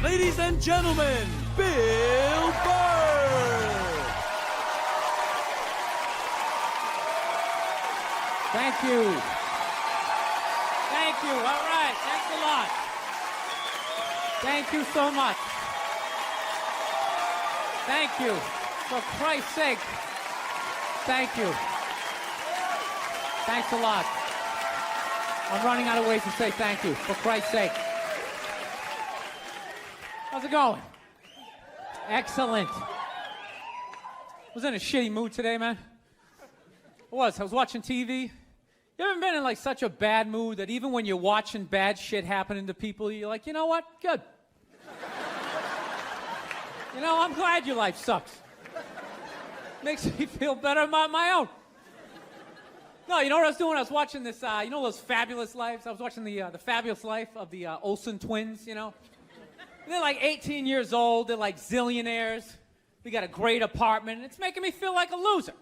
Ladies and gentlemen, Bill BURR! Thank you. Thank you. All right. Thanks a lot. Thank you so much. Thank you. For Christ's sake. Thank you. Thanks a lot. I'm running out of ways to say thank you. For Christ's sake. How's it going? Excellent. Was in a shitty mood today, man. I was watching TV. You ever been in like such a bad mood that even when you're watching bad shit happening to people, you're like, you know what? Good. You know, I'm glad your life sucks. Makes me feel better about my own. No, you know what I was doing? I was watching this, you know those Fabulous Lives? I was watching the Fabulous Life of the Olsen twins, you know? And they're like 18 years old. They're like zillionaires. They got a great apartment. It's making me feel like a loser.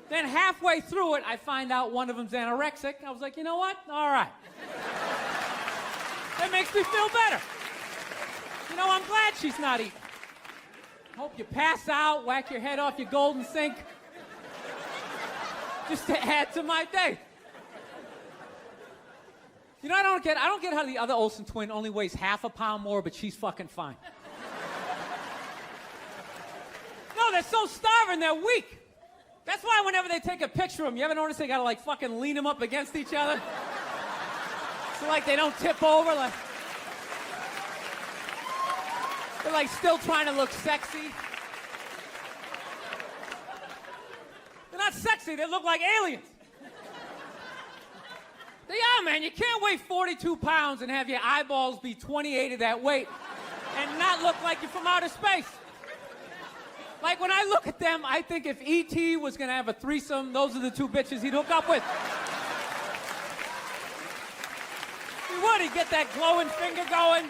Then halfway through it, I find out one of them's anorexic. I was like, you know what? All right. That makes me feel better. You know, I'm glad she's not eating. Hope you pass out, whack your head off your golden sink. Just to add to my day. You know, I don't get how the other Olsen twin only weighs half a pound more, but she's fucking fine. No, they're so starving, they're weak. That's why whenever they take a picture of them, you ever notice they gotta like fucking lean them up against each other? So like they don't tip over, like they're like still trying to look sexy. They're not sexy, they look like aliens. They are, man. You can't weigh 42 pounds and have your eyeballs be 28 of that weight and not look like you're from outer space. Like, when I look at them, I think if E.T. was going to have a threesome, those are the two bitches he'd hook up with. He would. He'd get that glowing finger going.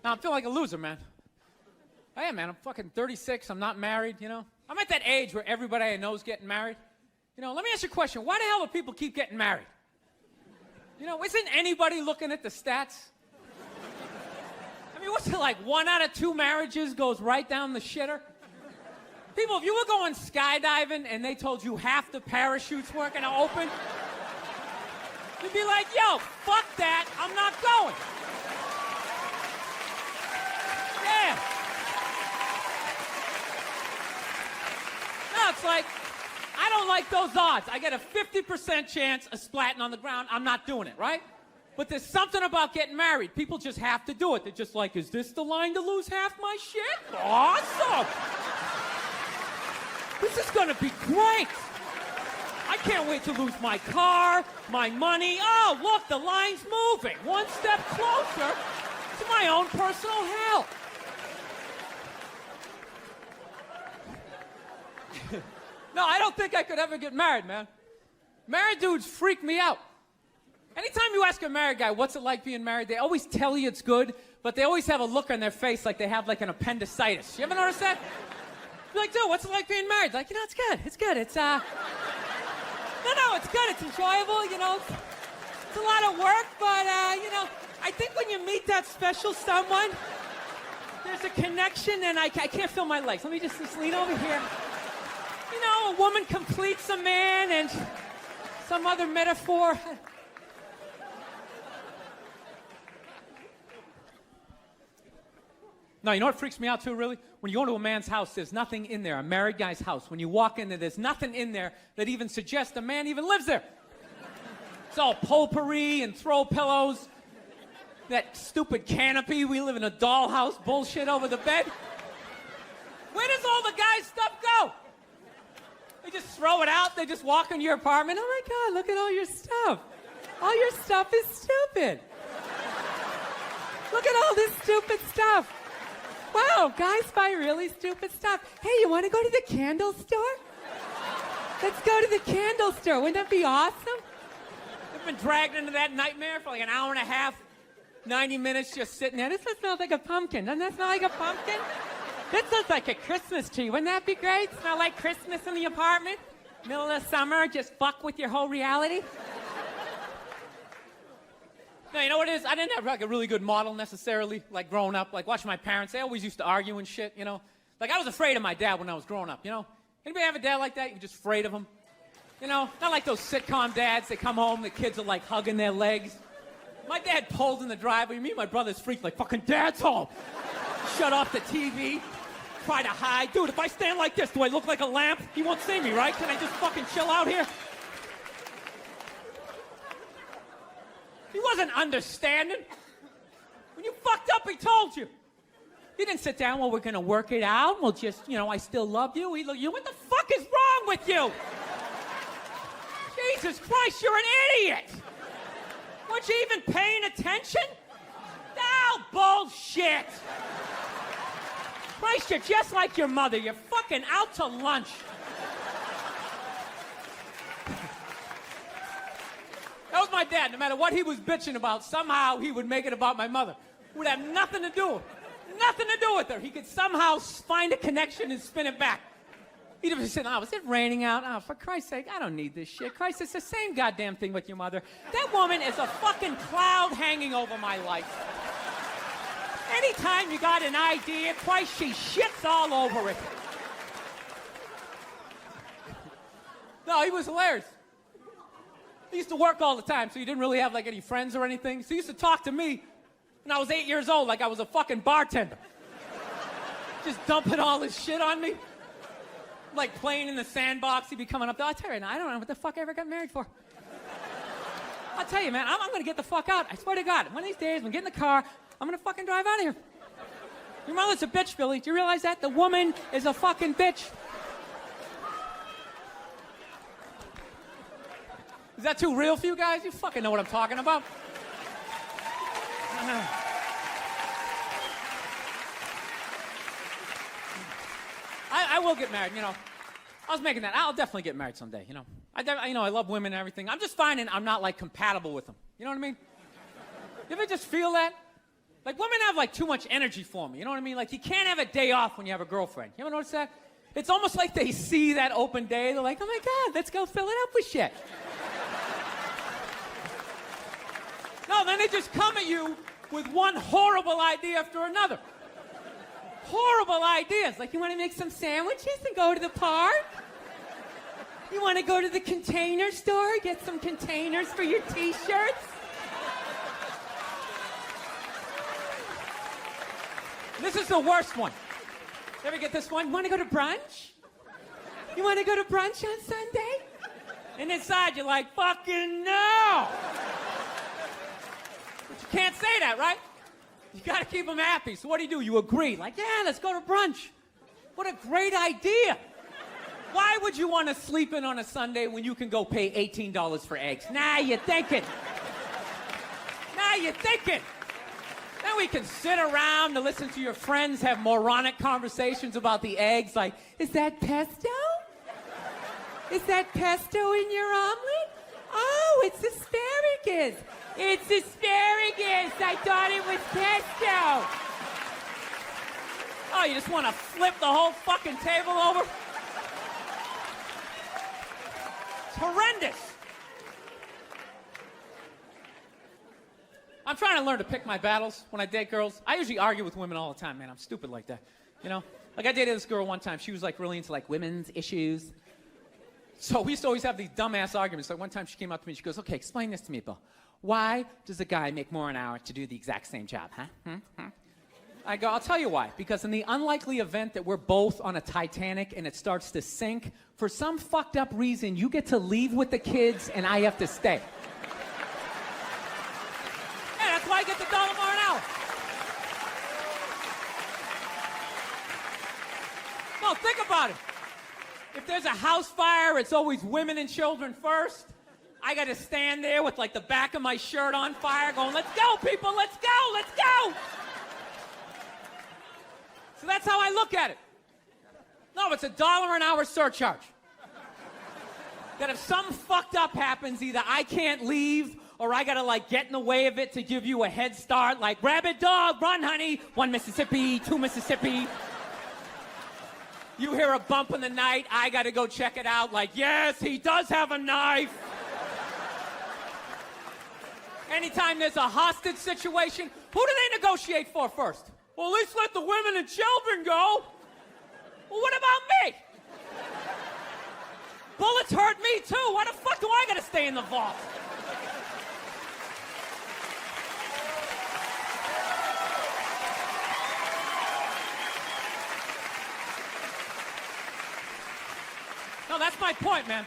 Now, I'm feeling like a loser, man. I am, man. I'm fucking 36. I'm not married, you know? I'm at that age where everybody I know is getting married. You know, let me ask you a question. Why the hell do people keep getting married? You know, isn't anybody looking at the stats? I mean, what's it like? 1 out of 2 marriages goes right down the shitter? People, if you were going skydiving and they told you half the parachutes weren't going to open, you'd be like, yo, fuck that, I'm not going. Yeah. No, it's like, I don't like those odds. I get a 50% chance of splatting on the ground. I'm not doing it, right? But there's something about getting married. People just have to do it. They're just like, is this the line to lose half my shit? Awesome. This is going to be great. I can't wait to lose my car, my money. Oh, look, the line's moving. One step closer to my own personal hell. No, I don't think I could ever get married, man. Married dudes freak me out. Anytime you ask a married guy, what's it like being married, they always tell you it's good, but they always have a look on their face like they have like an appendicitis. You ever notice that? You're like, dude, what's it like being married? Like, you know, it's good. It's good. It's, no, it's good. It's enjoyable, you know. It's a lot of work, but, you know, I think when you meet that special someone, there's a connection, and I can't feel my legs. Let me just lean over here. You know, a woman completes a man, and some other metaphor. No, you know what freaks me out too, really? When you go to a man's house, there's nothing in there, a married guy's house. When you walk in there, there's nothing in there that even suggests a man even lives there. It's all potpourri and throw pillows, that stupid canopy, we live in a dollhouse bullshit over the bed. Where does all the guy's stuff go? They just throw it out, they just walk into your apartment. Oh my God, look at all your stuff. All your stuff is stupid. Look at all this stupid stuff. Wow, guys buy really stupid stuff. Hey, you want to go to the candle store? Let's go to the candle store. Wouldn't that be awesome? I've been dragged into that nightmare for like an hour and a half, 90 minutes just sitting there. This one smells like a pumpkin. Doesn't that smell like a pumpkin? This looks like a Christmas tree. Wouldn't that be great? Smell like Christmas in the apartment? Middle of the summer, just fuck with your whole reality? No, you know what it is? I didn't have like a really good model necessarily, like growing up, like watching my parents. They always used to argue and shit, you know? Like I was afraid of my dad when I was growing up, you know? Anybody have a dad like that? You're just afraid of him? You know? Not like those sitcom dads, they come home, the kids are like hugging their legs. My dad pulled in the driveway, me and my brothers freaked like, fucking dad's home. Shut off the TV, try to hide. Dude, if I stand like this, do I look like a lamp? He won't see me, right? Can I just fucking chill out here? He wasn't understanding. When you fucked up, he told you. He didn't sit down, well, we're gonna work it out. We'll just, you know, I still love you. He looked, what the fuck is wrong with you? Jesus Christ, you're an idiot. Weren't you even paying attention? Oh, bullshit. Christ, you're just like your mother. You're fucking out to lunch. That was my dad. No matter what he was bitching about, somehow he would make it about my mother. It would have nothing to do with her. He could somehow find a connection and spin it back. He'd have said, oh, is it raining out? Oh, for Christ's sake, I don't need this shit. Christ, it's the same goddamn thing with your mother. That woman is a fucking cloud hanging over my life. Anytime you got an idea, Christ, she shits all over it. No, he was hilarious. He used to work all the time, so he didn't really have like any friends or anything. So he used to talk to me when I was 8 years old like I was a fucking bartender. Just dumping all his shit on me. Like playing in the sandbox, he'd be coming up there. I'll tell you now, I don't know what the fuck I ever got married for. I'll tell you, man, I'm gonna get the fuck out. I swear to God, one of these days, I'm gonna get in the car, I'm gonna fucking drive out of here. Your mother's a bitch, Billy. Do you realize that? The woman is a fucking bitch. Is that too real for you guys? You fucking know what I'm talking about. I will get married, you know. I was making that. I'll definitely get married someday, you know. I love women and everything. I'm just finding I'm not, like, compatible with them. You know what I mean? You ever just feel that? Like, women have, like, too much energy for me. You know what I mean? Like, you can't have a day off when you have a girlfriend. You ever notice that? It's almost like they see that open day. They're like, oh, my God, let's go fill it up with shit. No, then they just come at you with one horrible idea after another. Horrible ideas. Like, you want to make some sandwiches and go to the park? You want to go to the container store, get some containers for your T-shirts? This is the worst one. You ever get this one? You want to go to brunch? You want to go to brunch on Sunday? And inside you're like, fucking no! But you can't say that, right? You gotta keep them happy. So what do? You agree. Like, yeah, let's go to brunch. What a great idea. Why would you want to sleep in on a Sunday when you can go pay $18 for eggs? Now you're thinking. Now you're thinking. Then we can sit around and listen to your friends have moronic conversations about the eggs. Like, is that pesto? Is that pesto in your omelet? Oh, it's asparagus. It's asparagus. I thought it was pesto. Oh, you just want to flip the whole fucking table over? It's horrendous. I'm trying to learn to pick my battles when I date girls. I usually argue with women all the time, man. I'm stupid like that, you know? Like, I dated this girl one time. She was, like, really into, like, women's issues. So we used to always have these dumbass arguments. Like, one time she came up to me and she goes, okay, explain this to me, Bill. Why does a guy make more an hour to do the exact same job, huh? I go, I'll tell you why. Because in the unlikely event that we're both on a Titanic and it starts to sink, for some fucked up reason, you get to leave with the kids and I have to stay. Yeah, that's why I get the $1 more an hour. No, think about it. If there's a house fire, it's always women and children first. I got to stand there with, like, the back of my shirt on fire going, let's go, people, let's go, let's go. So that's how I look at it. No, it's $1 an hour surcharge. That if something fucked up happens, either I can't leave or I got to, like, get in the way of it to give you a head start, like, rabid dog, run, honey, 1 Mississippi, 2 Mississippi. You hear a bump in the night, I got to go check it out, like, yes, he does have a knife. Anytime there's a hostage situation, who do they negotiate for first? Well, at least let the women and children go. Well, what about me? Bullets hurt me too. Why the fuck do I gotta stay in the vault? No, that's my point, man.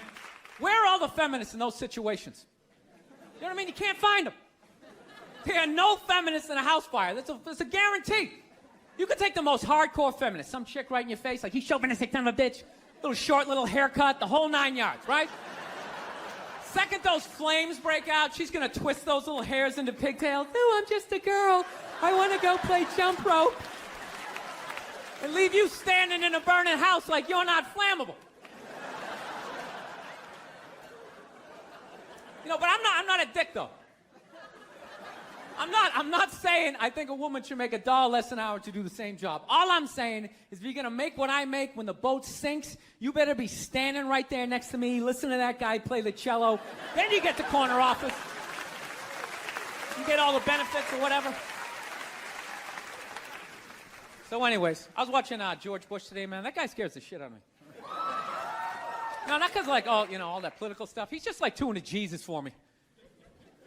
Where are all the feminists in those situations? You know what I mean? You can't find them. There are no feminists in a house fire. That's a guarantee. You could take the most hardcore feminist, some chick right in your face, like, you chauvinistic son of a bitch, little short, little haircut, the whole 9 yards, right? Second those flames break out, she's gonna twist those little hairs into pigtails. No, I'm just a girl. I wanna go play jump rope. And leave you standing in a burning house like you're not flammable. You know, but I'm not a dick, though. I'm not saying I think a woman should make $1 less an hour to do the same job. All I'm saying is if you're gonna make what I make when the boat sinks, you better be standing right there next to me, listen to that guy play the cello. Then you get the corner office. You get all the benefits or whatever. So anyways, I was watching George Bush today, man. That guy scares the shit out of me. No, not because, like, all, you know, all that political stuff. He's just, like, too into Jesus for me.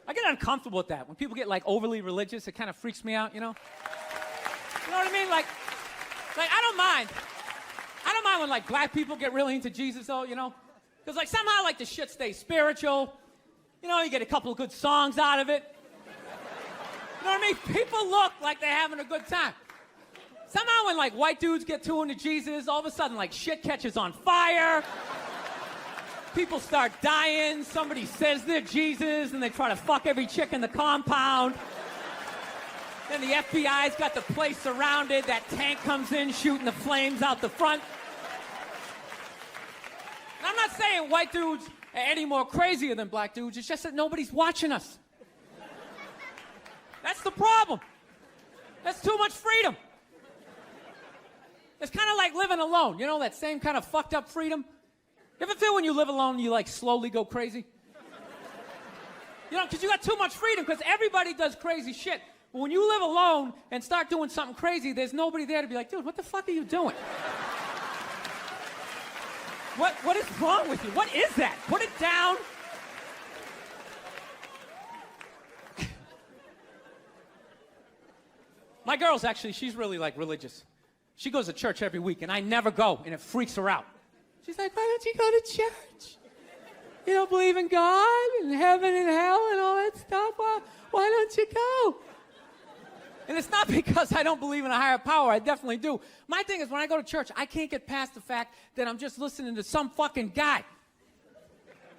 I get uncomfortable with that. When people get, like, overly religious, it kind of freaks me out, you know? You know what I mean? Like I don't mind. I don't mind when, like, black people get really into Jesus, though, you know? Because, like, somehow, like, the shit stays spiritual. You know, you get a couple of good songs out of it. You know what I mean? People look like they're having a good time. Somehow when, like, white dudes get too into Jesus, all of a sudden, like, shit catches on fire. People start dying, somebody says they're Jesus, and they try to fuck every chick in the compound. Then the FBI's got the place surrounded, that tank comes in shooting the flames out the front. And I'm not saying white dudes are any more crazier than black dudes, it's just that nobody's watching us. That's the problem. That's too much freedom. It's kind of like living alone, you know, that same kind of fucked up freedom. You ever feel when you live alone, you, like, slowly go crazy? You know, because you got too much freedom, because everybody does crazy shit. But when you live alone and start doing something crazy, there's nobody there to be like, dude, what the fuck are you doing? What is wrong with you? What is that? Put it down. My girl's actually, she's really, like, religious. She goes to church every week, and I never go, and it freaks her out. She's like, why don't you go to church? You don't believe in God and heaven and hell and all that stuff? Why don't you go? And it's not because I don't believe in a higher power. I definitely do. My thing is when I go to church, I can't get past the fact that I'm just listening to some fucking guy.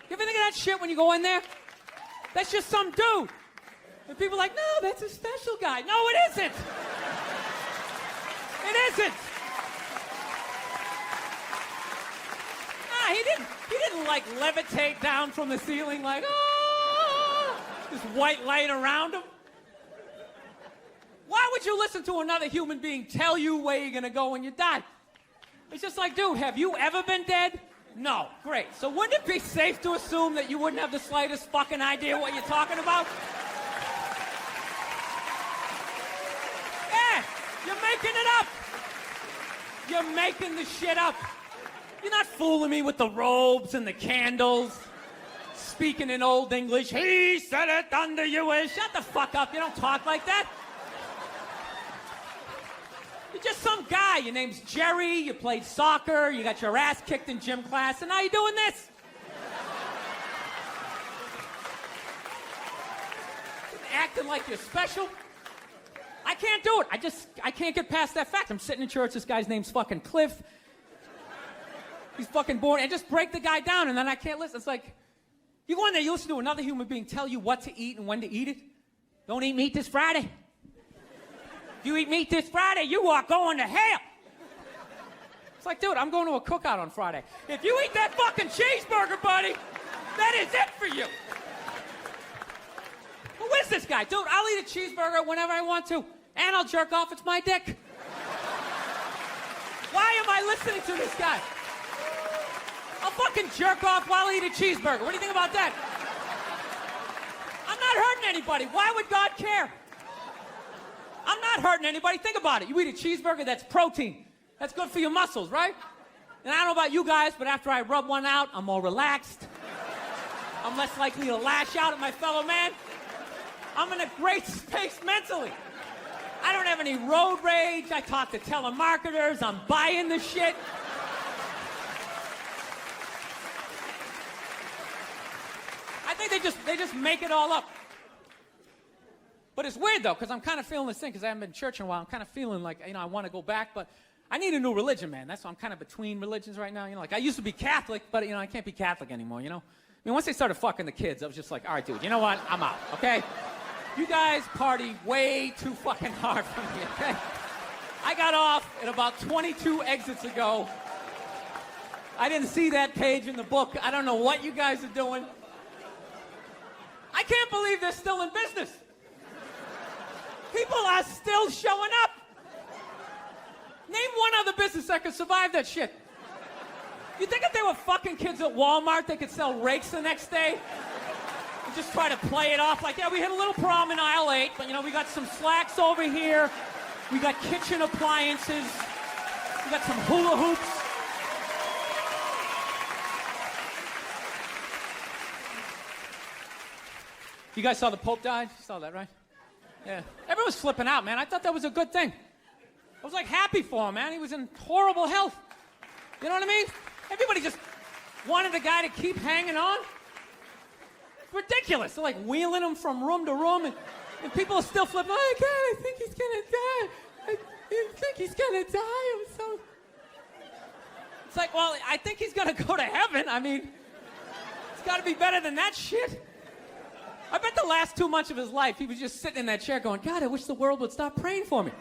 You ever think of that shit when you go in there? That's just some dude. And people are like, no, that's a special guy. No, it isn't. It isn't. He didn't like levitate down from the ceiling like, oh, this white light around him. Why would you listen to another human being tell you where you're gonna go when you die? It's just like, dude, have you ever been dead? No. Great. So wouldn't it be safe to assume that you wouldn't have the slightest fucking idea what you're talking about? Yeah, you're making it up. You're making the shit up. You're not fooling me with the robes and the candles, speaking in Old English. He said it under you is. Shut the fuck up. You don't talk like that. You're just some guy. Your name's Jerry. You played soccer. You got your ass kicked in gym class, and now you're doing this. Acting like you're special. I can't do it. I can't get past that fact. I'm sitting in church. This guy's name's fucking Cliff. He's fucking boring, and just break the guy down, and then I can't listen. It's like, you go in there, you listen to another human being tell you what to eat and when to eat it. Don't eat meat this Friday. If you eat meat this Friday, you are going to hell. It's like, dude, I'm going to a cookout on Friday. If you eat that fucking cheeseburger, buddy, that is it for you. Who is this guy? Dude, I'll eat a cheeseburger whenever I want to, and I'll jerk off. It's my dick. Why am I listening to this guy? I'll fucking jerk off while I eat a cheeseburger. What do you think about that? I'm not hurting anybody. Why would God care? I'm not hurting anybody. Think about it. You eat a cheeseburger, that's protein. That's good for your muscles, right? And I don't know about you guys, but after I rub one out, I'm more relaxed. I'm less likely to lash out at my fellow man. I'm in a great space mentally. I don't have any road rage. I talk to telemarketers. I'm buying the shit. I think they just make it all up. But it's weird, though, because I'm kind of feeling this thing, because I haven't been to church in a while. I'm kind of feeling like, I want to go back, but I need a new religion, man. That's why I'm kind of between religions right now. Like, I used to be Catholic, but, I can't be Catholic anymore, I mean, once they started fucking the kids, I was just like, all right, dude, you know what? I'm out, okay? You guys party way too fucking hard for me, okay? I got off at about 22 exits ago. I didn't see that page in the book. I don't know what you guys are doing. I can't believe they're still in business. People are still showing up. Name one other business that could survive that shit. You think if they were fucking kids at Walmart, they could sell rakes the next day? And just try to play it off like, yeah, we hit a little prom in aisle 8, but we got some slacks over here. We got kitchen appliances. We got some hula hoops. You guys saw the Pope died? You saw that, right? Yeah. Everyone was flipping out, man. I thought that was a good thing. I was like happy for him, man. He was in horrible health. You know what I mean? Everybody just wanted the guy to keep hanging on. It's ridiculous. They're like wheeling him from room to room, and people are still flipping. Oh, God, I think he's gonna die. I think he's gonna die. It's like, well, I think he's gonna go to heaven. I mean, it's gotta be better than that shit. I bet the last 2 months of his life, he was just sitting in that chair going, God, I wish the world would stop praying for me.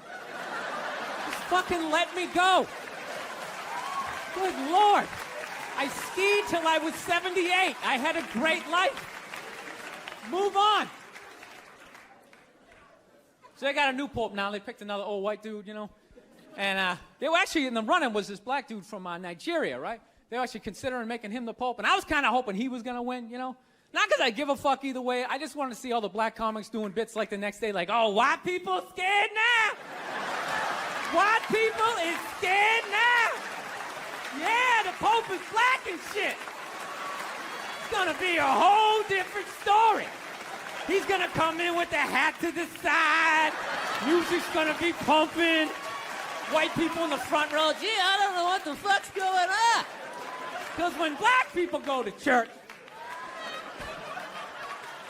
Just fucking let me go. Good Lord. I skied till I was 78. I had a great life. Move on. So they got a new pope now. They picked another old white dude, And they were actually in the running was this black dude from Nigeria, right? They were actually considering making him the pope. And I was kind of hoping he was going to win, Not because I give a fuck either way. I just wanted to see all the black comics doing bits like the next day, like, oh, white people scared now. White people is scared now. Yeah, the Pope is black and shit. It's gonna be a whole different story. He's gonna come in with the hat to the side. Music's gonna be pumping. White people in the front row, gee, I don't know what the fuck's going on. Because when black people go to church,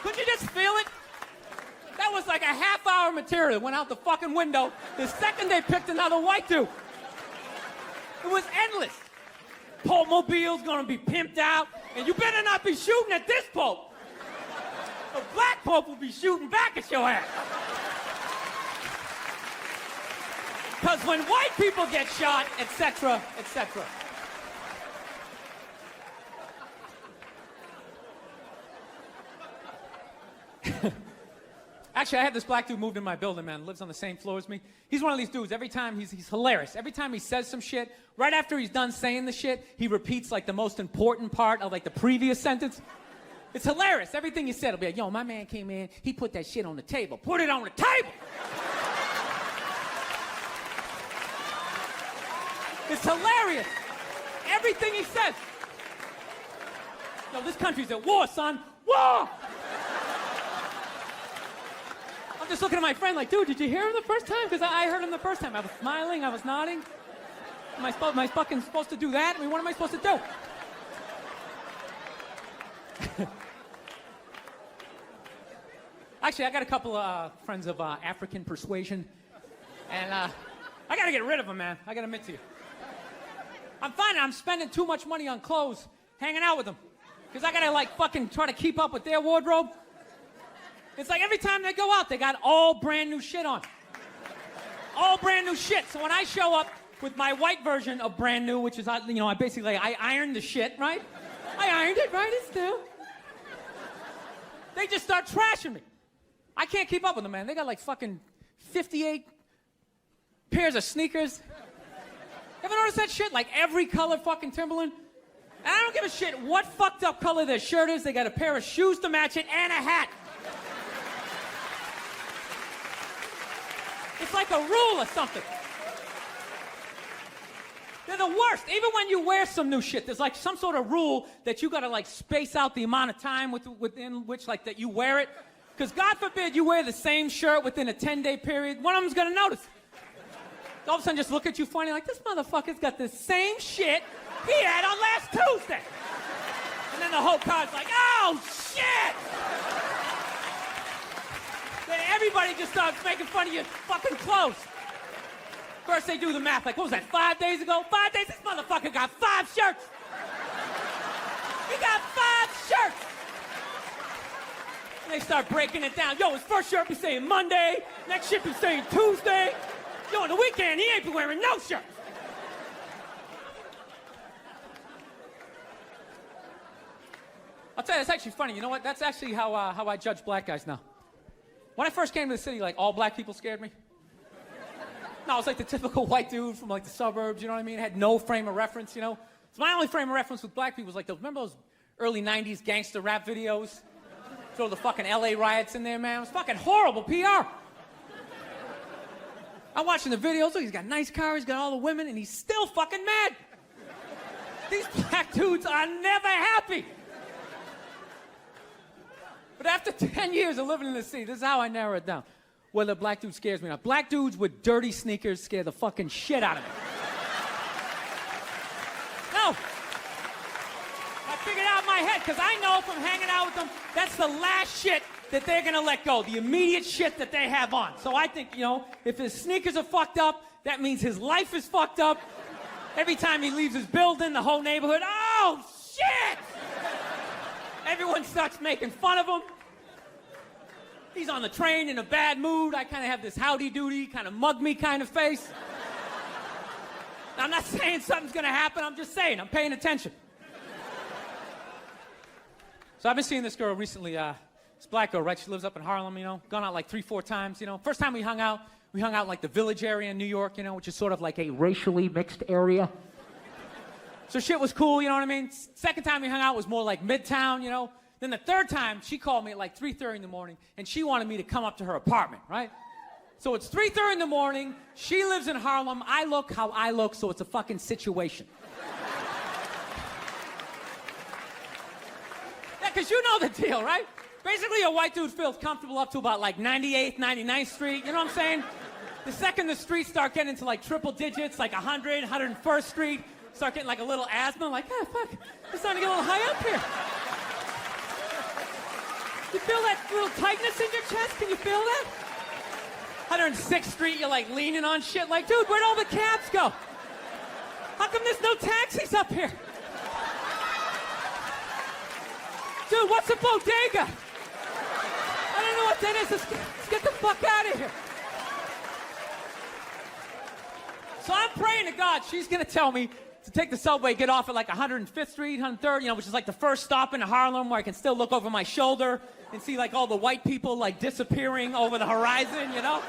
could you just feel it? That was like a half-hour material. Went out the fucking window the second they picked another white dude. It was endless. Pope Mobile's gonna be pimped out, and you better not be shooting at this Pope. The black Pope will be shooting back at your ass. Because when white people get shot, etc., etc. Actually, I had this black dude moved in my building, man. Lives on the same floor as me. He's one of these dudes. Every time he's hilarious. Every time he says some shit, right after he's done saying the shit, he repeats like the most important part of like the previous sentence. It's hilarious. Everything he said will be like, yo, my man came in, he put that shit on the table. Put it on the table! It's hilarious. Everything he says. Yo, this country's at war, son. War! I'm just looking at my friend like, dude, did you hear him the first time? Because I heard him the first time. I was smiling, I was nodding. Am I fucking supposed to do that? I mean, what am I supposed to do? Actually, I got a couple of friends of African persuasion. And I got to get rid of them, man. I got to admit to you. I'm finding I'm spending too much money on clothes hanging out with them. Because I got to, like, fucking try to keep up with their wardrobe. It's like every time they go out, they got all brand new shit on. All brand new shit. So when I show up with my white version of brand new, which is, I basically, I ironed the shit, right? I ironed it, right? It's new. They just start trashing me. I can't keep up with them, man. They got like fucking 58 pairs of sneakers. Ever notice that shit? Like every color fucking Timberland. And I don't give a shit what fucked up color their shirt is. They got a pair of shoes to match it and a hat. It's like a rule or something. They're the worst. Even when you wear some new shit, there's like some sort of rule that you gotta like space out the amount of time within which like that you wear it. Because God forbid you wear the same shirt within a 10-day period, one of them's gonna notice. All of a sudden just look at you funny like, this motherfucker's got the same shit he had on last Tuesday. And then the whole crowd's like, oh shit! Then everybody just starts making fun of your fucking clothes. First they do the math, like, what was that, 5 days ago? 5 days? This motherfucker got 5 shirts! He got 5 shirts! And they start breaking it down. Yo, his first shirt be saying Monday, next shirt be saying Tuesday. Yo, on the weekend, he ain't be wearing no shirts. I'll tell you, it's actually funny. You know what? That's actually how I judge black guys now. When I first came to the city, like, all black people scared me. No, I was like the typical white dude from like the suburbs, you know what I mean? Had no frame of reference, you know? So my only frame of reference with black people was like, remember those early 90s gangster rap videos? Throw the fucking LA riots in there, man. It was fucking horrible PR. I'm watching the videos, look, he's got a nice car, he's got all the women, and he's still fucking mad. These black dudes are never happy. But after 10 years of living in the city, this is how I narrow it down. Whether a black dude scares me or not. Black dudes with dirty sneakers scare the fucking shit out of me. No. I figured out in my head, because I know from hanging out with them, that's the last shit that they're gonna let go. The immediate shit that they have on. So I think, you know, if his sneakers are fucked up, that means his life is fucked up. Every time he leaves his building, the whole neighborhood, oh, shit! Everyone starts making fun of him. He's on the train in a bad mood. I kind of have this howdy-doody, kind of mug-me kind of face. Now, I'm not saying something's going to happen. I'm just saying. I'm paying attention. So I've been seeing this girl recently. This black girl, right? She lives up in Harlem, you know. Gone out like 3-4 times, you know. First time we hung out in like the Village area in New York, you know, which is sort of like a racially mixed area. So shit was cool, you know what I mean? Second time we hung out was more like Midtown, you know. Then the third time, she called me at like 3:30 in the morning, and she wanted me to come up to her apartment, right? So it's 3:30 in the morning, she lives in Harlem, I look how I look, so it's a fucking situation. Yeah, because you know the deal, right? Basically, a white dude feels comfortable up to about like 98th, 99th Street, you know what I'm saying? The second the streets start getting into like triple digits, like 100, 101st Street, start getting like a little asthma, like, oh, fuck, it's starting to get a little high up here. You feel that little tightness in your chest? Can you feel that? 106th Street, you're like leaning on shit like, dude, where'd all the cabs go? How come there's no taxis up here? Dude, what's a bodega? I don't know what that is. Let's get the fuck out of here. So I'm praying to God she's gonna tell me to take the subway, get off at like 105th Street, 103rd, you know, which is like the first stop in Harlem where I can still look over my shoulder and see like all the white people like disappearing over the horizon, you know?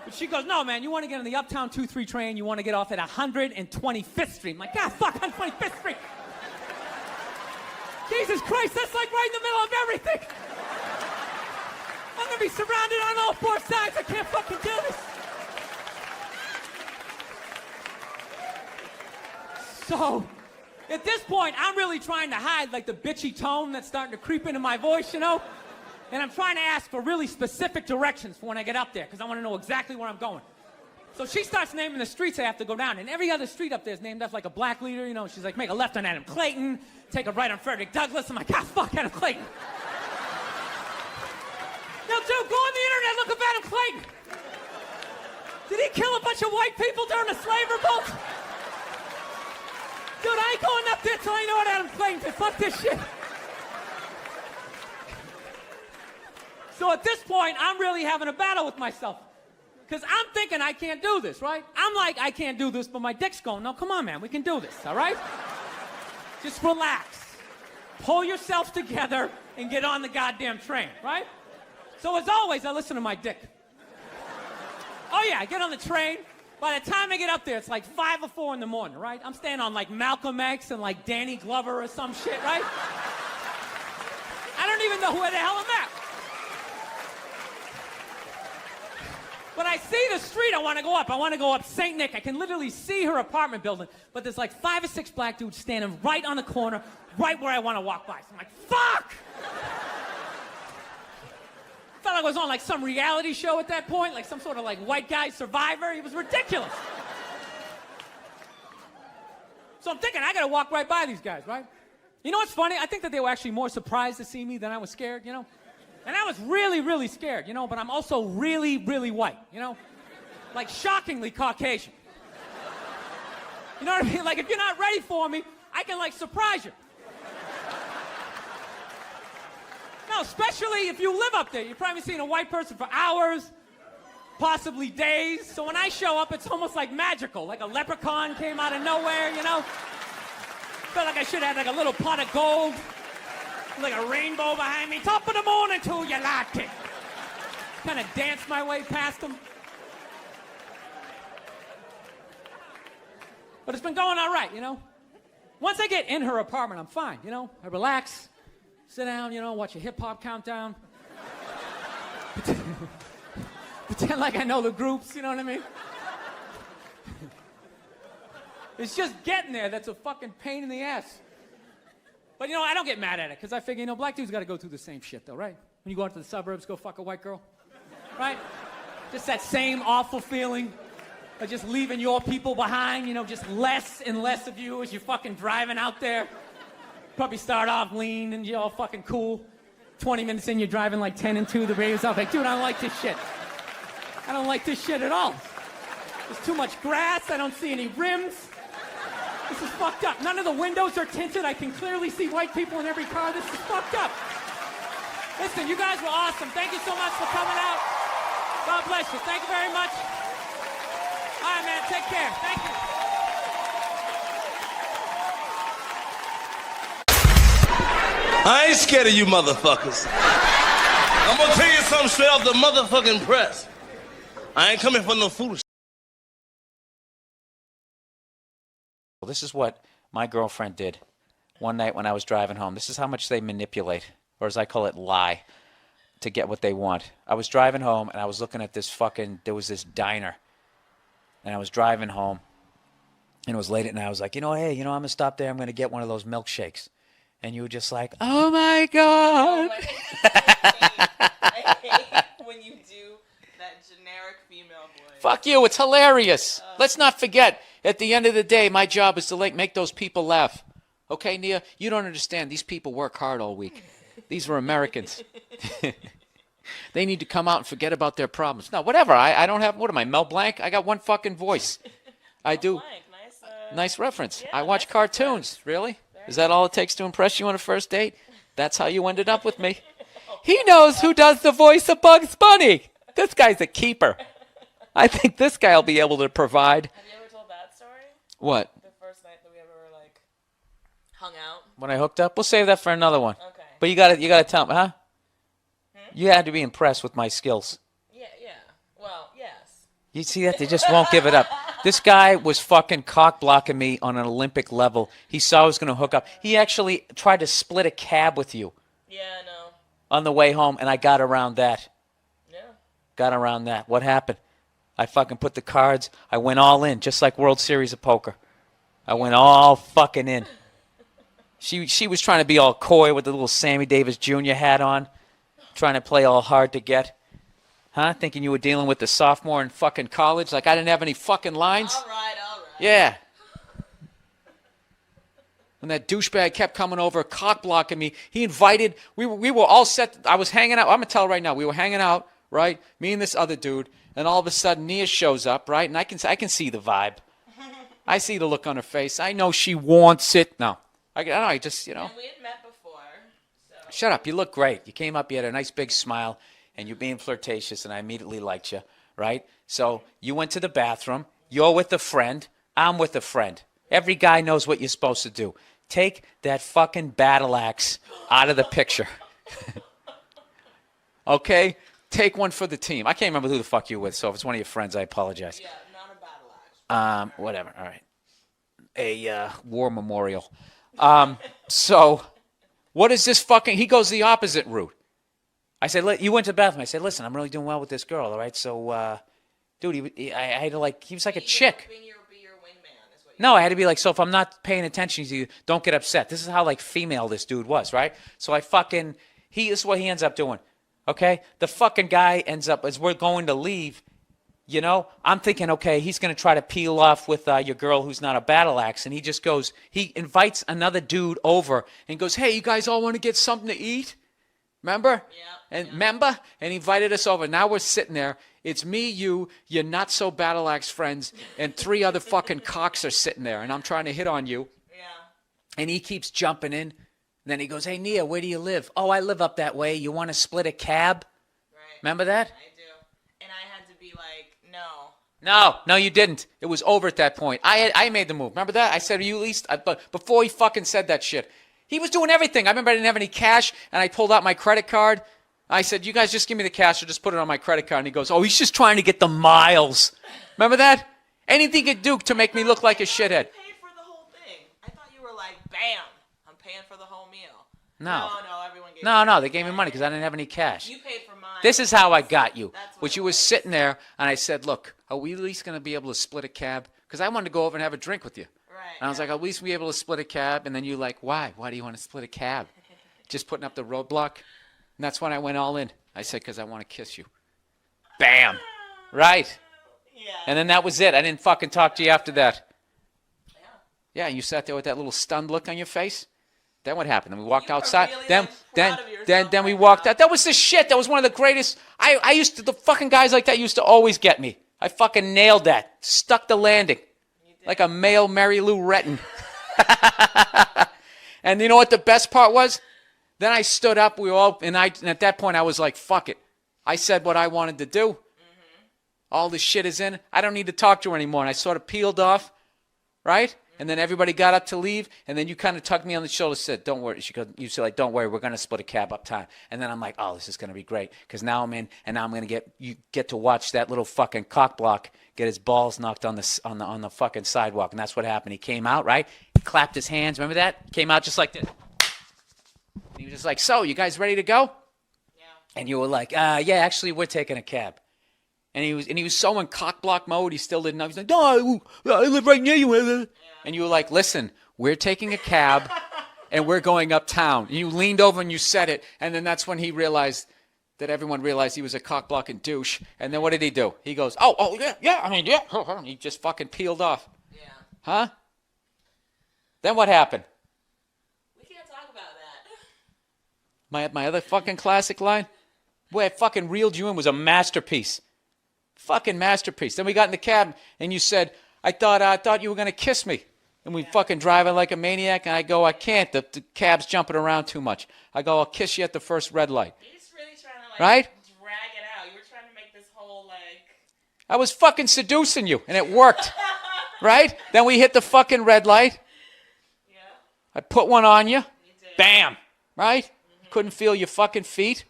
But she goes, no, man, you want to get on the Uptown 2-3 train, you want to get off at 125th Street. I'm like, God, fuck, 125th Street. Jesus Christ, that's like right in the middle of everything. I'm going to be surrounded on all 4 sides. I can't fucking do this. So, at this point, I'm really trying to hide like the bitchy tone that's starting to creep into my voice, you know? And I'm trying to ask for really specific directions for when I get up there, because I want to know exactly where I'm going. So she starts naming the streets I have to go down, and every other street up there is named after like a black leader, you know? She's like, make a left on Adam Clayton, take a right on Frederick Douglass. I'm like, God, fuck Adam Clayton. Yo, dude, go on the internet, look up Adam Clayton. Did he kill a bunch of white people during the slave revolt? Dude, I ain't going up there till I know what Adam Clayton did. Fuck this shit. So at this point, I'm really having a battle with myself. Because I'm thinking I can't do this, right? I'm like, I can't do this, but my dick's going, no, come on, man, we can do this, all right? Just relax. Pull yourself together and get on the goddamn train, right? So as always, I listen to my dick. Oh yeah, I get on the train. By the time I get up there, it's like 5 or 4 in the morning, right? I'm staying on like Malcolm X and like Danny Glover or some shit, right? I don't even know where the hell I'm at. When I see the street, I want to go up. I want to go up St. Nick. I can literally see her apartment building, but there's like 5 or 6 black dudes standing right on the corner, right where I want to walk by. So I'm like, fuck! Felt like I was on like some reality show at that point, like some sort of like white guy survivor. It was ridiculous. So I'm thinking, I got to walk right by these guys, right? You know what's funny? I think that they were actually more surprised to see me than I was scared, you know? And I was really, really scared, you know, but I'm also really, really white, you know? Like shockingly Caucasian. You know what I mean? Like if you're not ready for me, I can like surprise you. No, especially if you live up there. You've probably seen a white person for hours, possibly days. So when I show up, it's almost like magical, like a leprechaun came out of nowhere, you know? Felt like I should have had like a little pot of gold. Like a rainbow behind me. Top of the morning to you, like it. Kind of danced my way past them. But it's been going all right, you know? Once I get in her apartment, I'm fine, you know? I relax, sit down, you know, watch a hip-hop countdown. Pretend like I know the groups, you know what I mean? It's just getting there that's a fucking pain in the ass. But, you know, I don't get mad at it, because I figure, you know, black dudes got to go through the same shit, though, right? When you go out to the suburbs, go fuck a white girl, right? Just that same awful feeling of just leaving your people behind, you know, just less and less of you as you're fucking driving out there. Probably start off lean and you're all fucking cool. 20 minutes in, you're driving like 10 and 2. The radio's off, like, dude, I don't like this shit. I don't like this shit at all. There's too much grass. I don't see any rims. This is fucked up. None of the windows are tinted. I can clearly see white people in every car. This is fucked up. Listen, you guys were awesome. Thank you so much for coming out. God bless you. Thank you very much. All right, man. Take care. Thank you. I ain't scared of you motherfuckers. I'm gonna tell you something straight off the motherfucking press. I ain't coming for no foolishness. Well, this is what my girlfriend did one night when I was driving home. This is how much they manipulate, or as I call it, lie, to get what they want. I was driving home, and I was looking at there was this diner, and I was driving home, and it was late at night. I was like, hey, I'm going to stop there. I'm going to get one of those milkshakes. And you were just like, oh, my God. I hate when you do that generic female voice. Fuck you. It's hilarious. Let's not forget, at the end of the day, my job is to make those people laugh. Okay, Nia? You don't understand. These people work hard all week. These are Americans. They need to come out and forget about their problems. No, whatever. I don't have, what am I, Mel Blanc? I got one fucking voice. I do. Nice reference. Yeah, I watch cartoons. Really? Is that all it takes to impress you on a first date? That's how you ended up with me. He knows who does the voice of Bugs Bunny. This guy's a keeper. I think this guy will be able to provide. Have you ever told that story? What? The first night that we ever hung out. When I hooked up? We'll save that for another one. Okay. But you gotta tell me, huh? You had to be impressed with my skills. Yeah. Well, yes. You see that? They just won't give it up. This guy was fucking cock-blocking me on an Olympic level. He saw I was going to hook up. He actually tried to split a cab with you. Yeah, I know. On the way home, and I got around that. Yeah. Got around that. What happened? I fucking put the cards. I went all in, just like World Series of Poker. I went all fucking in. She was trying to be all coy with the little Sammy Davis Jr. hat on, trying to play all hard to get. Huh? Thinking you were dealing with the sophomore in fucking college? Like I didn't have any fucking lines? All right. Yeah. When that douchebag kept coming over, cock-blocking me, he invited, we were all set. I was hanging out. I'm going to tell right now. We were hanging out, right? Me and this other dude. And all of a sudden, Nia shows up, right? And I can see the vibe. I see the look on her face. I know she wants it. No. I don't know. I just, And we had met before. So. Shut up. You look great. You came up, you had a nice big smile. And you're being flirtatious, and I immediately liked you, right? So you went to the bathroom. You're with a friend. I'm with a friend. Every guy knows what you're supposed to do. Take that fucking battle axe out of the picture. Okay? Take one for the team. I can't remember who the fuck you're with, so if it's one of your friends, I apologize. Yeah, not a battle axe. Whatever. All right. A war memorial. So what is this fucking... He goes the opposite route. I said, you went to the bathroom. I said, listen, I'm really doing well with this girl, all right? So dude, I had to like, he was like a chick. Be your wingman is what you No, I had to be like, so if I'm not paying attention to you, don't get upset. This is how like female this dude was, right? So I fucking, this is what he ends up doing, okay? The fucking guy ends up, as we're going to leave, you know, I'm thinking, okay, he's going to try to peel off with your girl who's not a battle axe. And he just goes, he invites another dude over and goes, hey, you guys all want to get something to eat? Remember? Yeah. And remember? And he invited us over. Now we're sitting there. It's me, you, your not so battle axe friends, and 3 other fucking cocks are sitting there. And I'm trying to hit on you. Yeah. And he keeps jumping in. And then he goes, hey, Nia, where do you live? Oh, I live up that way. You want to split a cab? Right. Remember that? I do. And I had to be like, no. No, you didn't. It was over at that point. I made the move. Remember that? I said, are you at least, but before he fucking said that shit, he was doing everything. I remember I didn't have any cash, and I pulled out my credit card. I said, you guys just give me the cash or just put it on my credit card. And he goes, oh, he's just trying to get the miles. Remember that? Anything he could do to make me look like a shithead. You paid for the whole thing. I thought you were like, bam, I'm paying for the whole meal. No, everyone gave No, they gave me money because I didn't have any cash. You paid for mine. This is how I got you. That's what Which it you was was. sitting there, and I said, look, are we at least going to be able to split a cab? Because I wanted to go over and have a drink with you. Right. And I was like, at least be able to split a cab. And then you're like, why? Why do you want to split a cab? Just putting up the roadblock? And that's when I went all in. I said, because I want to kiss you. Bam. Right. Yeah. And then that was it. I didn't fucking talk to you after that. Yeah. Yeah, you sat there with that little stunned look on your face. Then what happened? Then we walked You were outside. really, then like, then proud of yourself then we right walked now. out. That was the shit. That was one of the greatest. I used to, the fucking guys like that used to always get me. I fucking nailed that. Stuck the landing. Like a male Mary Lou Retton. And you know what the best part was? Then I stood up. We all and at that point I was like, fuck it. I said what I wanted to do. All this shit is in. I don't need to talk to her anymore. And I sort of peeled off, right? And then everybody got up to leave, and then you kind of tugged me on the shoulder and said, don't worry. You said, like, don't worry, we're going to split a cab uptime. And then I'm like, oh, this is going to be great, because now I'm in, and now I'm going to get to watch that little fucking cockblock get his balls knocked on the fucking sidewalk. And that's what happened. He came out, right? He clapped his hands. Remember that? Came out just like this. And he was just like, so, you guys ready to go? Yeah. And you were like, yeah, actually, we're taking a cab. And he was so in cockblock mode, he still didn't know. He's like, no, I live right near you. Yeah. And you were like, listen, we're taking a cab, and we're going uptown. And you leaned over and you said it, and then that's when he realized that everyone realized he was a cockblocking douche. And then what did he do? He goes, oh, yeah, I mean, yeah. And he just fucking peeled off. Yeah. Huh? Then what happened? We can't talk about that. My other fucking classic line? Where I fucking reeled you in was a masterpiece. Fucking masterpiece. Then we got in the cab, and you said, I thought you were going to kiss me. And we fucking driving like a maniac, and I go, I can't. The cab's jumping around too much. I go, I'll kiss you at the first red light. You're just really trying to, like, Right? drag it out. You were trying to make this whole, like... I was fucking seducing you, and it worked. Right? Then we hit the fucking red light. Yeah. I put one on you. You did. Bam. Right? Couldn't feel your fucking feet.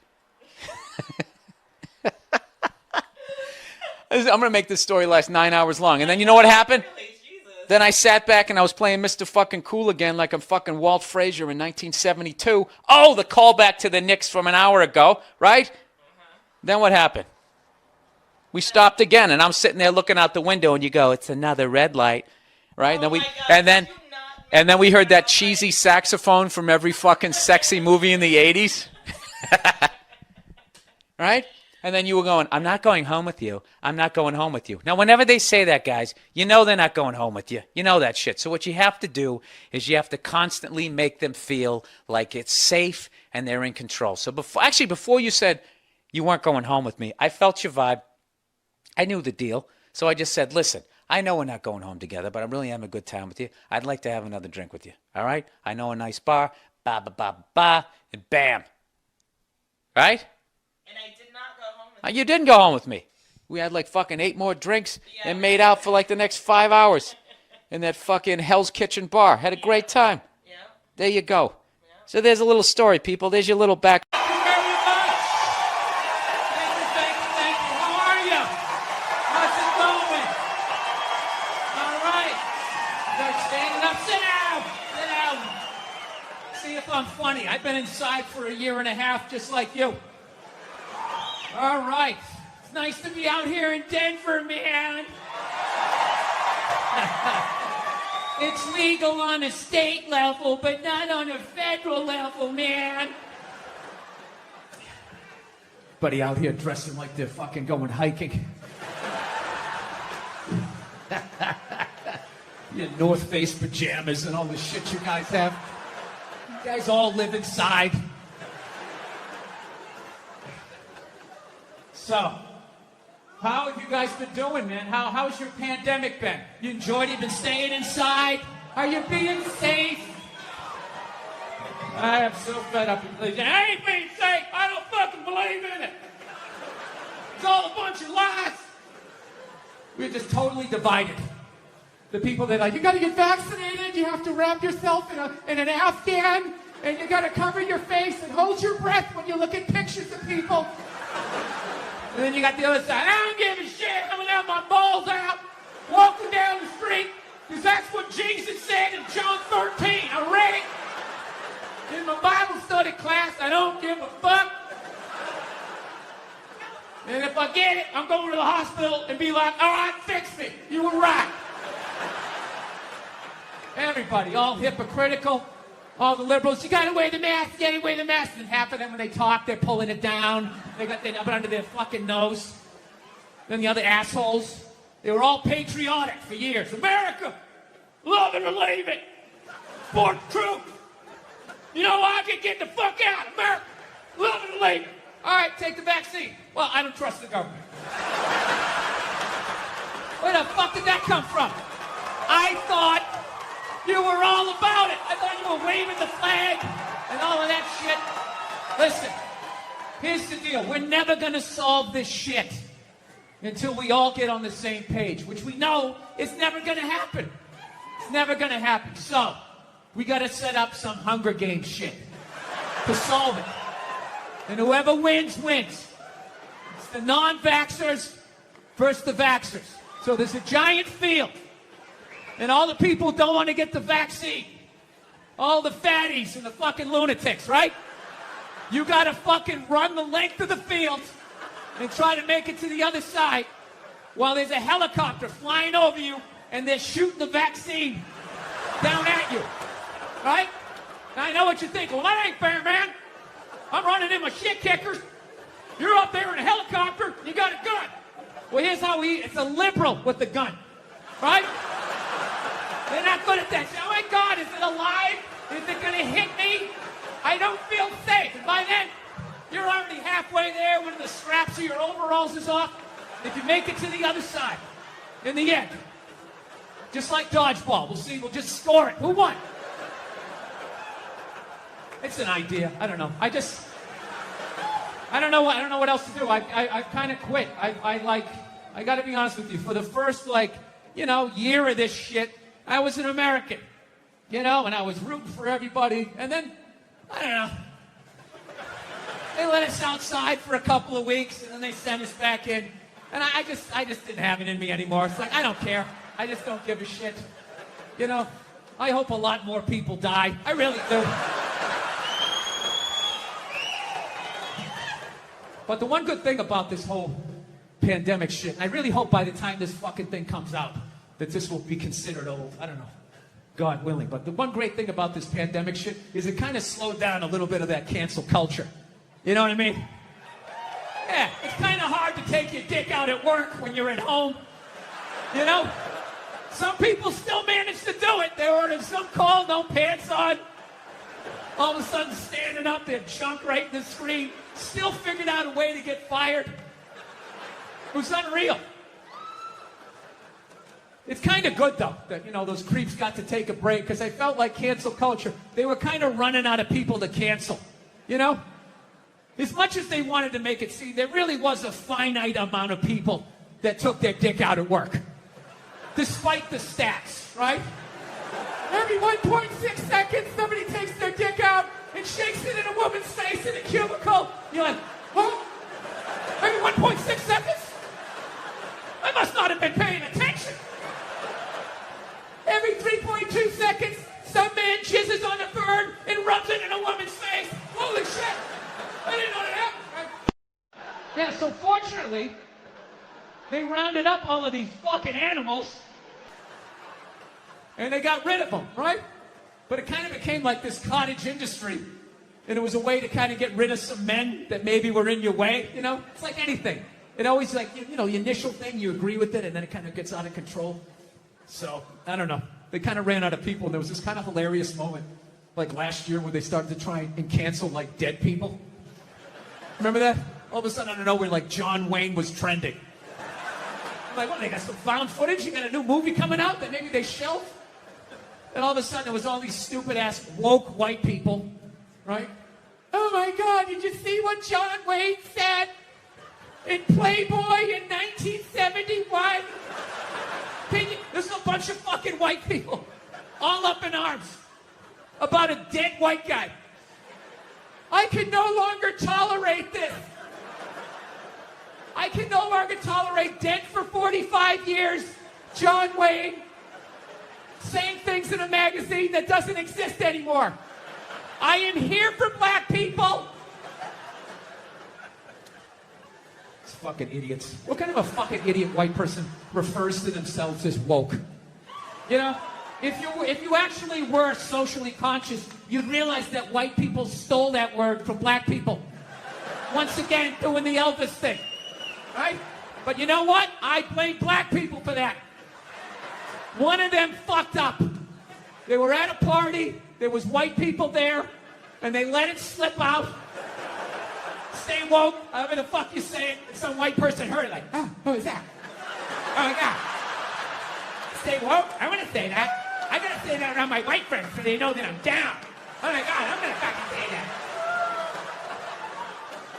I'm going to make this story last 9 hours long. And then you know what happened? Really, Jesus. Then I sat back and I was playing Mr. Fucking Cool again like I'm fucking Walt Frazier in 1972. Oh, the callback to the Knicks from an hour ago, right? Then what happened? We stopped again, and I'm sitting there looking out the window, and you go, it's another red light, right? Oh and then my God, and then did you not and then we heard that make cheesy saxophone from every fucking sexy movie in the 80s. Right? And then you were going, I'm not going home with you. I'm not going home with you. Now, whenever they say that, guys, you know they're not going home with you. You know that shit. So what you have to do is you have to constantly make them feel like it's safe and they're in control. So before you said you weren't going home with me, I felt your vibe. I knew the deal. So I just said, listen, I know we're not going home together, but I'm really having a good time with you. I'd like to have another drink with you. All right? I know a nice bar. Ba, ba, ba, ba, and bam. Right? And I did not go home with You didn't go home with me. We had like fucking 8 more drinks and made out for like the next 5 hours in that fucking Hell's Kitchen bar. Had a great time. you. Yeah. There you go. So there's a little story, people. There's your little back. Thank you very much. Thank you. How are you? How's it going? All right. They're standing up. Sit down. Sit down. See if I'm funny. I've been inside for a year and a half just like you. All right. It's nice to be out here in Denver, man. It's legal on a state level, but not on a federal level, man. Buddy out here dressing like they're fucking going hiking. Your North Face pajamas and all the shit you guys have. You guys all live inside. So, how have you guys been doing, man? How's your pandemic been? You enjoyed it? You been staying inside? Are you being safe? I am so fed up with religion. I ain't being safe. I don't fucking believe in it. It's all a bunch of lies. We're just totally divided. The people that are like, you gotta get vaccinated, you have to wrap yourself in an Afghan, and you gotta cover your face and hold your breath when you look at pictures of people. And then you got the other side. I don't give a shit. I'm gonna have my balls out, walking down the street, because that's what Jesus said in John 13. I read it in my Bible study class. I don't give a fuck. And if I get it, I'm going to the hospital and be like, all right, fix me. You were right. Everybody, all hypocritical. All the liberals, you gotta wear the mask, you gotta wear the mask. And half of them, when they talk, they're pulling it down. They got it up under their fucking nose. Then the other assholes, they were all patriotic for years. America, love it or leave it. Support the troops. You know why? I can get the fuck out. America, love it or leave it. All right, take the vaccine. Well, I don't trust the government. Where the fuck did that come from? I thought you were all about it. I thought you were waving the flag and all of that shit. Listen, here's the deal. We're never going to solve this shit until we all get on the same page, which we know is never going to happen. It's never going to happen. So, we got to set up some Hunger Games shit to solve it. And whoever wins, wins. It's the non-vaxxers versus the vaxxers. So there's a giant field. And all the people who don't want to get the vaccine. All the fatties and the fucking lunatics, right? You gotta fucking run the length of the field and try to make it to the other side while there's a helicopter flying over you and they're shooting the vaccine down at you. Right? Now I know what you're thinking. Well, that ain't fair, man. I'm running in my shit kickers. You're up there in a helicopter. You got a gun. Well, here's how it's a liberal with the gun. Right? They're not good at that. Oh my God, is it alive? Is it going to hit me? I don't feel safe. And by then, you're already halfway there when the straps of your overalls is off. If you make it to the other side, in the end, just like dodgeball, we'll see. We'll just score it. Who won? It's an idea. I don't know. I don't know what else to do. I kind of quit. I got to be honest with you. For the first year of this shit, I was an American, and I was rooting for everybody. And then, I don't know, they let us outside for a couple of weeks, and then they sent us back in. And I just didn't have it in me anymore. It's like, I don't care. I just don't give a shit. I hope a lot more people die. I really do. But the one good thing about this whole pandemic shit, and I really hope by the time this fucking thing comes out, that this will be considered old. I don't know. God willing. But the one great thing about this pandemic shit is it kind of slowed down a little bit of that cancel culture. You know what I mean? Yeah, it's kind of hard to take your dick out at work when you're at home. Some people still manage to do it. They were in some call, no pants on. All of a sudden standing up, their junk right in the screen. Still figured out a way to get fired. It was unreal. It's kind of good, though, that, those creeps got to take a break, because I felt like cancel culture, they were kind of running out of people to cancel, As much as they wanted to make it seem, there really was a finite amount of people that took their dick out at work. Despite the stats, right? Every 1.6 seconds, somebody takes their dick out and shakes it in a woman's face in a cubicle. You're like, what? Every 1.6 seconds? I must not have been paying attention. Every 3.2 seconds, some man jizzes on a bird and rubs it in a woman's face. Holy shit! I didn't know that happened. Yeah, so fortunately, they rounded up all of these fucking animals and they got rid of them, right? But it kind of became like this cottage industry. And it was a way to kind of get rid of some men that maybe were in your way, you know? It's like anything. It always like, you know, the initial thing, you agree with it, and then it kind of gets out of control. So, I don't know. They kind of ran out of people, and there was this kind of hilarious moment, like last year, where they started to try and cancel, like, dead people. Remember that? All of a sudden, I don't know, where, like, John Wayne was trending. I'm like, what, they got some found footage? You got a new movie coming out that maybe they shelved? And all of a sudden, there was all these stupid-ass woke white people, right? Oh my God, did you see what John Wayne said in Playboy in 1971? There's a bunch of fucking white people all up in arms about a dead white guy. I can no longer tolerate this. I can no longer tolerate dead for 45 years, John Wayne, saying things in a magazine that doesn't exist anymore. I am here for black people. These fucking idiots. What kind of a fucking idiot white person refers to themselves as woke? You know, if you actually were socially conscious, you'd realize that white people stole that word from black people. Once again, doing the Elvis thing, right? But you know what? I blame black people for that. One of them fucked up. They were at a party. There was white people there, and they let it slip out. Stay woke, however the fuck you say it. And some white person heard it like, oh, who is that? Oh my God. Stay woke? I want to say that. I gotta say that around my white friends so they know that I'm down. Oh my God, I'm gonna fucking say that.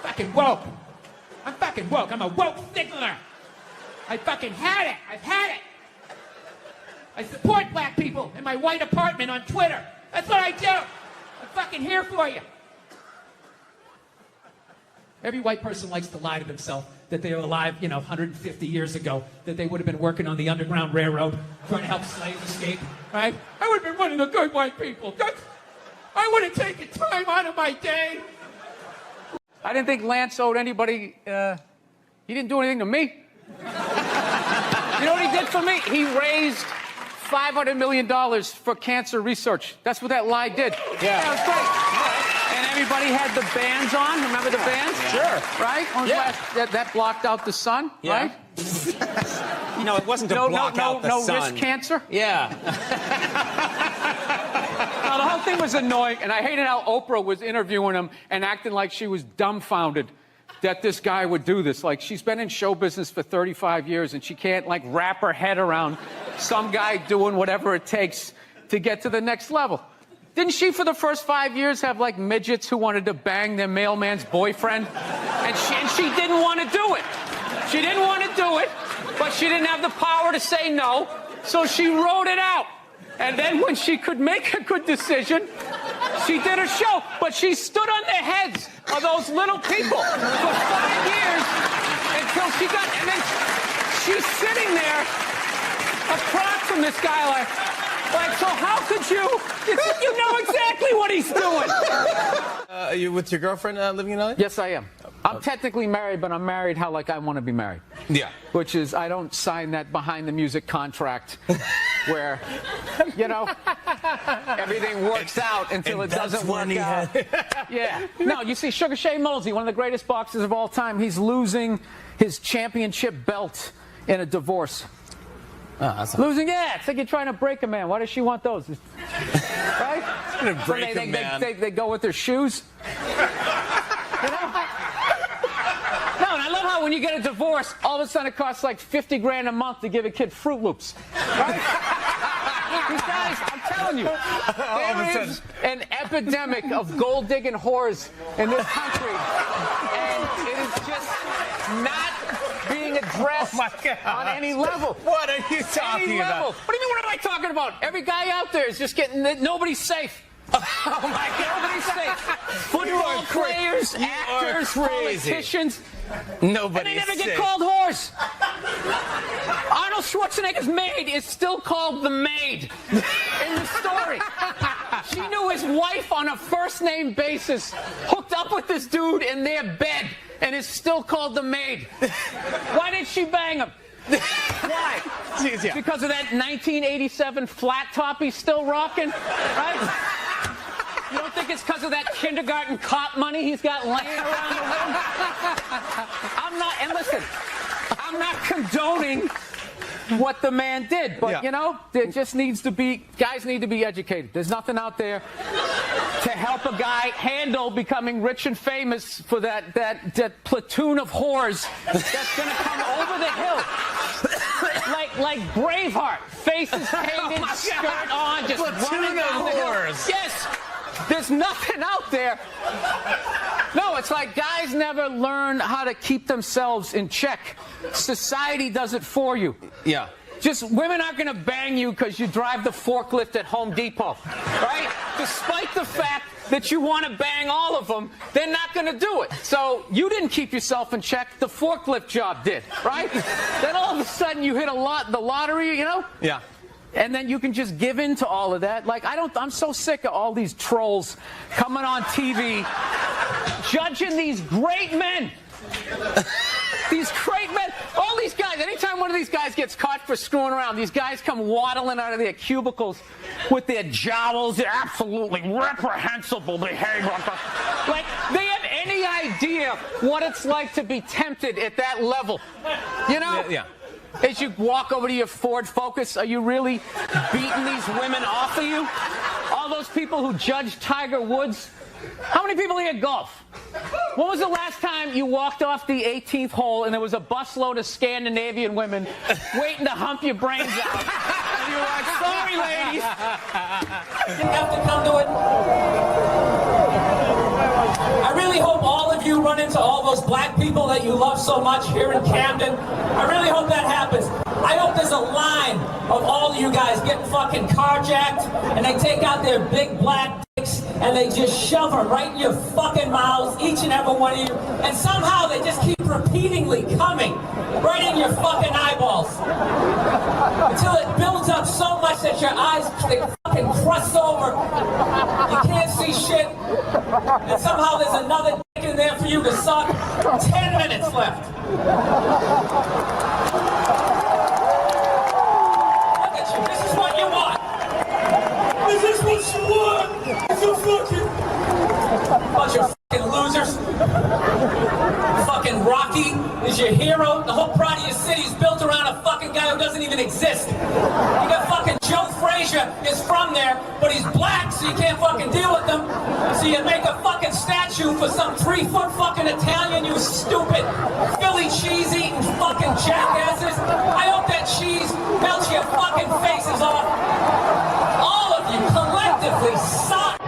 Fucking woke. I'm fucking woke. I'm a woke signaler. I fucking had it. I've had it. I support black people in my white apartment on Twitter. That's what I do. I'm fucking here for you. Every white person likes to lie to themselves that they were alive, 150 years ago, that they would have been working on the Underground Railroad trying to help slaves escape, right? I would have been one of the good white people. I would have taken time out of my day. I didn't think Lance owed anybody, he didn't do anything to me. You know what he did for me? He raised $500 million for cancer research. That's what that lie did. Yeah, that was great. And everybody had the bands on. Remember the bands? Yeah. Sure. Right? That blocked out the sun, right? It wasn't to block out the sun. No risk cancer? Yeah. Now, the whole thing was annoying, and I hated how Oprah was interviewing him and acting like she was dumbfounded that this guy would do this. Like, she's been in show business for 35 years, and she can't, wrap her head around some guy doing whatever it takes to get to the next level. Didn't she, for the first 5 years, have, midgets who wanted to bang their mailman's boyfriend? And she didn't want to do it. She didn't want to do it, but she didn't have the power to say no, so she wrote it out. And then when she could make a good decision, she did a show. But she stood on the heads of those little people for 5 years until she got... And then she's sitting there across from this guy like, so how could you... You know exactly what he's doing. Are you with your girlfriend living in LA? Yes, I am. I'm technically married, but I'm married how I want to be married. Yeah. Which is, I don't sign that behind the music contract where, everything works out until it doesn't work out. Yeah. No, you see, Sugar Shane Mosley, one of the greatest boxers of all time, he's losing his championship belt in a divorce. Losing, it's like you're trying to break a man. Why does she want those? Right? Trying to break a man. They go with their shoes. No, and I love how when you get a divorce, all of a sudden it costs $50 grand a month to give a kid Fruit Loops. Right? These guys, I'm telling you, there is an epidemic of gold-digging whores in this country, and it is just not being addressed on any level. What are you talking about? What do you mean, what am I talking about? Every guy out there is just getting... Nobody's safe. Oh, my God. Nobody's safe. Football players, actors, politicians. Nobody's and they never safe. get called whores. Arnold Schwarzenegger's maid is still called the maid in the story. She knew his wife on a first-name basis, hooked up with this dude in their bed, and is still called the maid. Why did she bang him? Why? Yeah. Because of that 1987 flat top he's still rocking, right? You don't think it's because of that kindergarten cop money he's got laying around the room? I'm not, and listen, I'm not condoning what the man did, but you know, there just needs to be, guys need to be educated. There's nothing out there to help a guy handle becoming rich and famous for that platoon of whores that's gonna come over the hill. Like Braveheart, faces painted, skirt on, just running down the hill. Yes, there's nothing out there. No, it's like guys never learn how to keep themselves in check. Society does it for you. Yeah. Just women aren't going to bang you because you drive the forklift at Home Depot, right? Despite the fact that you want to bang all of them, they're not going to do it. So you didn't keep yourself in check. The forklift job did, right? Then all of a sudden you hit the lottery, you know? Yeah. And then you can just give in to all of that. Like, I'm so sick of all these trolls coming on TV, judging these great men. These great men, all these guys, anytime one of these guys gets caught for screwing around, these guys come waddling out of their cubicles with their jowls, they're absolutely reprehensible behavior. Like, they have any idea what it's like to be tempted at that level. You know? Yeah. As you walk over to your Ford Focus, are you really beating these women off of you? All those people who judge Tiger Woods. How many people here golf? When was the last time you walked off the 18th hole and there was a busload of Scandinavian women waiting to hump your brains out? And you were like, sorry, ladies. You have to come to it. I really hope all of you run into all those black people that you love so much here in Camden. I really hope that happens. I hope there's a line of all of you guys getting fucking carjacked and they take out their big black dicks and they just shove them right in your fucking mouths, each and every one of you, and somehow they just keep repeatedly coming right in your fucking eyeballs until it builds up so much that your eyes, they fucking crust over, you can't see shit, and somehow there's another dick in there for you to suck. 10 minutes left. Look at you, this is what you want. Is this what you want? It's a fucking bunch of fucking losers. Fucking Rocky is your hero. The whole pride of your city is built around a fucking guy who doesn't even exist. You got fucking Joe Frazier is from there, but he's black, so you can't fucking deal with him. So you make a fucking statue for some 3-foot fucking Italian, you stupid Philly cheese eating fucking jackasses. I hope that cheese melts your fucking faces off. All of you collectively suck a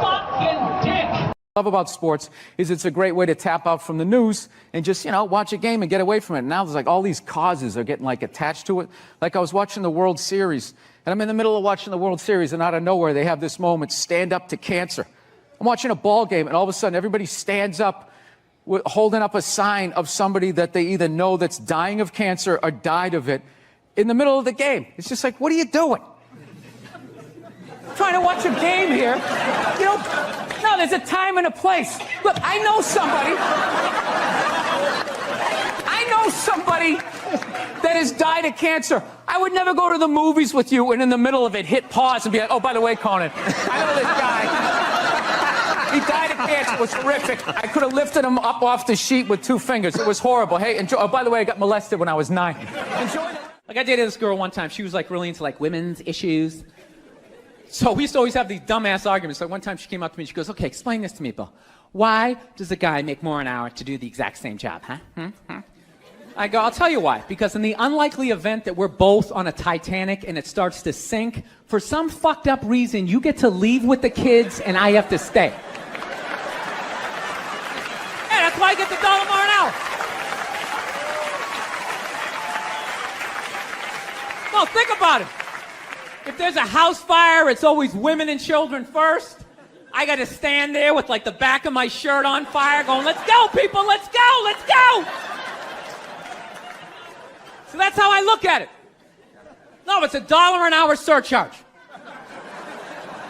fucking dick. Love about sports is it's a great way to tap out from the news and just, you know, watch a game and get away from it. Now there's like all these causes are getting like attached to it. Like I was watching the World Series and I'm in the middle of watching the World Series and out of nowhere they have this moment, stand up to cancer. I'm watching a ball game and all of a sudden everybody stands up holding up a sign of somebody that they either know that's dying of cancer or died of it in the middle of the game. It's just like, what are you doing? Trying to watch a game here. You know, no, there's a time and a place. Look, I know somebody that has died of cancer. I would never go to the movies with you and in the middle of it hit pause and be like, oh, by the way, Conan, I know this guy. He died of cancer. It was horrific. I could have lifted him up off the sheet with 2 fingers. It was horrible. Hey, enjoy. Oh, by the way, I got molested when I was 9. Enjoy the... Like I dated this girl one time. She was like really into like women's issues. So we used to always have these dumbass arguments. Like one time she came up to me and she goes, okay, explain this to me, Bill. Why does a guy make more an hour to do the exact same job, huh? I go, I'll tell you why. Because in the unlikely event that we're both on a Titanic and it starts to sink, for some fucked up reason, you get to leave with the kids and I have to stay. Yeah, that's why I get the $1 more an hour. No, think about it. If there's a house fire, it's always women and children first. I got to stand there with like the back of my shirt on fire going, let's go, people, let's go, let's go. So that's how I look at it. No, it's a $1 an hour surcharge.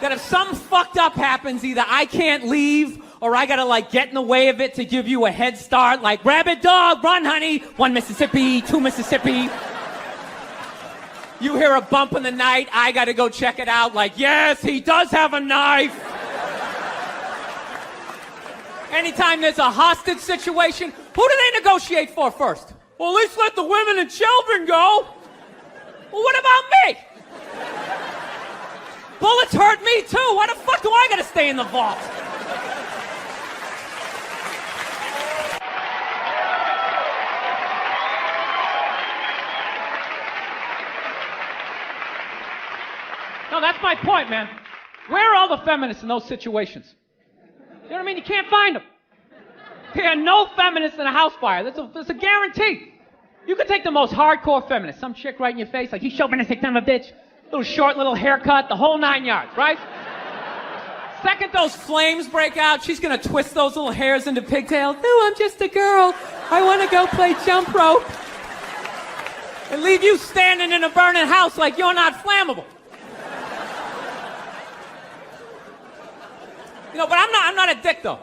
That if something fucked up happens, either I can't leave or I gotta like get in the way of it to give you a head start, like rabid dog, run honey, 1 Mississippi, 2 Mississippi. You hear a bump in the night, I gotta go check it out, like yes, he does have a knife. Anytime there's a hostage situation, who do they negotiate for first? Well, at least let the women and children go. Well, what about me? Bullets hurt me too. Why the fuck do I gotta stay in the vault? No, that's my point, man. Where are all the feminists in those situations? You know what I mean? You can't find them. There are no feminists in a house fire. That's a guarantee. You could take the most hardcore feminist, some chick right in your face, like, he's chauvinistic son of a bitch, little short, little haircut, the whole 9 yards, right? Second those flames break out, she's gonna twist those little hairs into pigtails. No, I'm just a girl. I want to go play jump rope. And leave you standing in a burning house like you're not flammable. You know, but I'm not a dick, though.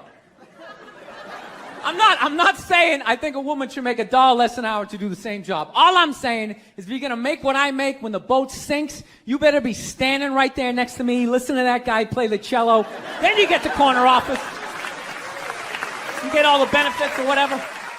I'm not saying I think a woman should make $1 less an hour to do the same job. All I'm saying is if you're gonna make what I make when the boat sinks, you better be standing right there next to me, listen to that guy play the cello. Then you get the corner office. You get all the benefits or whatever.